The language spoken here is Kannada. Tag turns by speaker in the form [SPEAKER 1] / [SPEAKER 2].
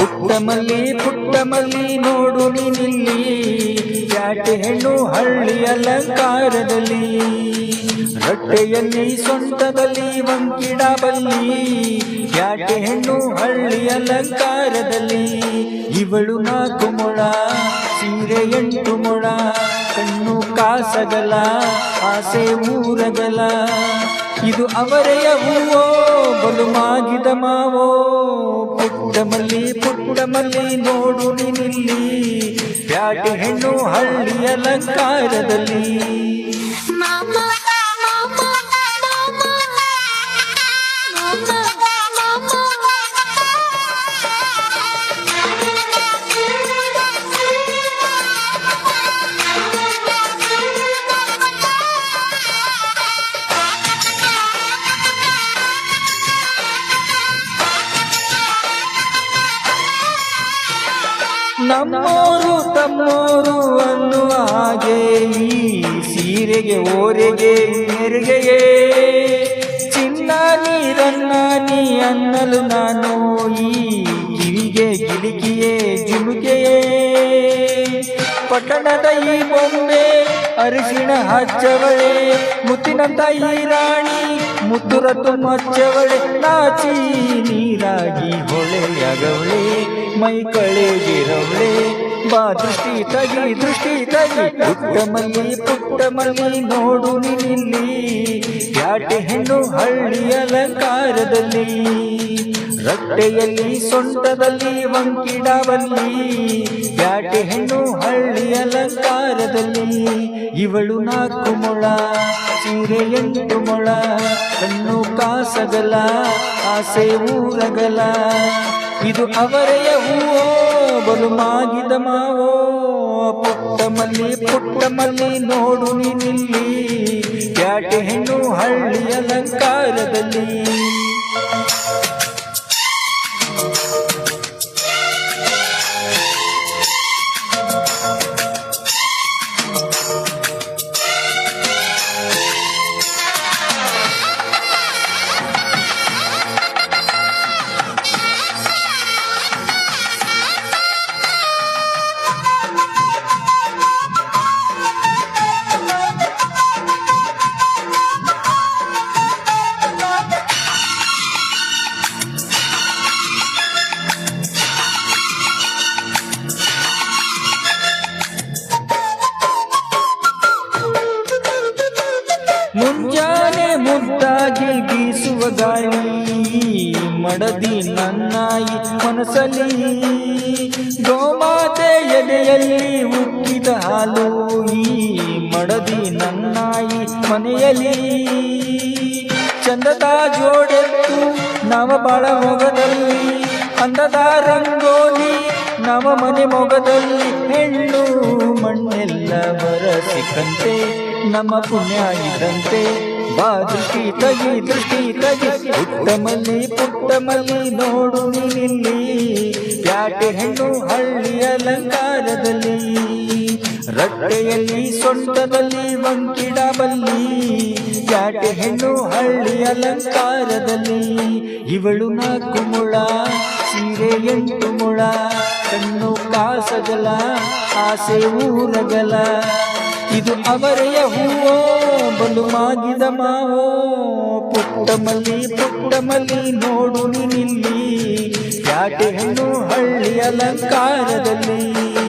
[SPEAKER 1] ಪುಟ್ಟ ಮಲ್ಲಿ ನೋಡು ನೀನಿಲ್ಲಿ, ಪ್ಯಾಟೆ ಹೆಣ್ಣು ಹಳ್ಳಿ ಅಲಂಕಾರದಲ್ಲಿ, ರಟ್ಟೆಯಲ್ಲಿ ಸೊಂಟದಲ್ಲಿ ವಂಕಿಡಬಲ್ಲಿ, ಪ್ಯಾಟೆ ಹೆಣ್ಣು ಹಳ್ಳಿ ಅಲಂಕಾರದಲ್ಲಿ. ಇವಳು 4 ಮೊಳ ಸೀರೆ 8 ಮೊಳ, ಕಣ್ಣು ಕಾಸಗಲ ಆಸೆ ಊರಗಲ. ಇದು ಅವರೆಯ ಹೂವೋ ಬಲು ಮಾಗಿದ ಮಾವೋ, ಪುಟ್ಟ ಮಲ್ಲಿ ನೋಡು ನೀನಿಲ್ಲಿ, ಪ್ಯಾಟೆ ಹೆಣ್ಣು ಹಳ್ಳಿ ಅಲಂಕಾರದಲ್ಲಿ. ನಮ್ಮೋರು ತಮ್ಮೋರು ಅನ್ನುವ ಹಾಗೆ, ಈ ಸೀರೆಗೆ ಓರೆಗೆ ನೆರಿಗೆಯೇ, ಚಿನ್ನ ನೀರನ್ನ ನೀ ಅನ್ನಲು ನಾನು, ಈ ಕಿವಿಗೆ ಗಿಲಿಕಿಯೇ ಜುಮುಕೆಯೇ. ಪಟ್ಟಣದ ಈ ಬೊಂಬೆ ಅರಿಶಿಣ ಹಚ್ಚವಳೆ, ಮುತ್ತಿನಂತ ಈ ರಾಣಿ ಮುತ್ತುರತು ಮಚ್ಚವಳೆ. ನಾಚಿ ನೀರಾಗಿ ಹೊಳೆಯಗವಳೆ, ಮೈ ಕಳೆಗಿರವಳೆ, ಬಾ ದೃಷ್ಟಿ ತಗಿ. ಪುಟ್ಟ ಮಲ್ಲಿ ನೋಡು ನೀನಿಲ್ಲಿ, ಪ್ಯಾಟೆ ಹೆಣ್ಣು ಹಳ್ಳಿ ಅಲಂಕಾರದಲ್ಲಿ, ರಟ್ಟೆಯಲ್ಲಿ ಸೊಂಟದಲ್ಲಿ ವಂಕಿಡಬಲ್ಲಿ, ಪ್ಯಾಟೆ ಹೆಣ್ಣು ಹಳ್ಳಿ ಅಲಂಕಾರದಲ್ಲಿ. ಇವಳು 4 ಮೊಳ ಸೀರೆ 8 ಮೊಳ, ಕಣ್ಣು ಕಾಸಗಲ ಆಸೆ ಊರಗಲ. ಇದು ಅವರೆಯ ಹೂವೋ ಬಲು ಮಾಗಿದ ಮಾವೋ, ಪುಟ್ಟ ಮಲ್ಲಿ ನೋಡು ನೀನಿಲ್ಲಿ, ಪ್ಯಾಟೆ ಹೆಣ್ಣು ಹಳ್ಳಿ ಅಲಂಕಾರದಲ್ಲಿ. ಮುಂಜಾನೆ ಮುದ್ದಾಗಿ ಬೀಸುವ ಗಾಳಿ, ಮಡದಿ ನನ್ನಾಯಿ ಮನಸ್ಸಲ್ಲಿ, ಗೋಮಾತೆ ಎದೆಯಲ್ಲಿ ಉಕ್ಕಿದ ಹಾಲು, ಈ ಮಡದಿ ನನ್ನಾಯಿ ಮನೆಯಲ್ಲಿ. ಚಂದದ ಜೋಡೆತ್ತು ನವ ಬಾಳ ಮೊಗದಲ್ಲಿ, ಅಂದದ ರಂಗೋಲಿ ನವ ಮನೆ ಮೊಗದಲ್ಲಿ. ಹೆಣ್ಣು ಮಣ್ಣೆಲ್ಲ ಬರಸಿಕಂತೆ, ನಮ್ಮ ಪುಣ್ಯ ಇದ್ದಂತೆ, ಬಾ ದೃಷ್ಟಿ ತಗಿ. ಪುಟ್ಟ ಮಲ್ಲಿ ನೋಡು ನೀನಿಲ್ಲಿ, ಪ್ಯಾಟೆ ಹೆಣ್ಣು ಹಳ್ಳಿ ಅಲಂಕಾರದಲ್ಲಿ, ರಟ್ಟೆಯಲ್ಲಿ ಸೊಂಟದಲ್ಲಿ ವಂಕಿಡಬಲ್ಲಿ, ಪ್ಯಾಟೆ ಹೆಣ್ಣು ಹಳ್ಳಿ ಅಲಂಕಾರದಲ್ಲಿ. ಇವಳು 4 ಮೊಳ ಸೀರೆ 8 ಮೊಳ, ಕಣ್ಣು ಕಾಸಗಲ ಆಸೆ ಊರಗಲ. ಇದು ಅವರೆಯ ಹೂವೋ ಬಲು ಮಾಗಿದ ಮಾವೋ, ಪುಟ್ಟ ಮಲ್ಲಿ ನೋಡು ನೀನಿಲ್ಲಿ, ಪ್ಯಾಟೆ ಹೆಣ್ಣು ಹಳ್ಳಿ ಅಲಂಕಾರದಲ್ಲಿ.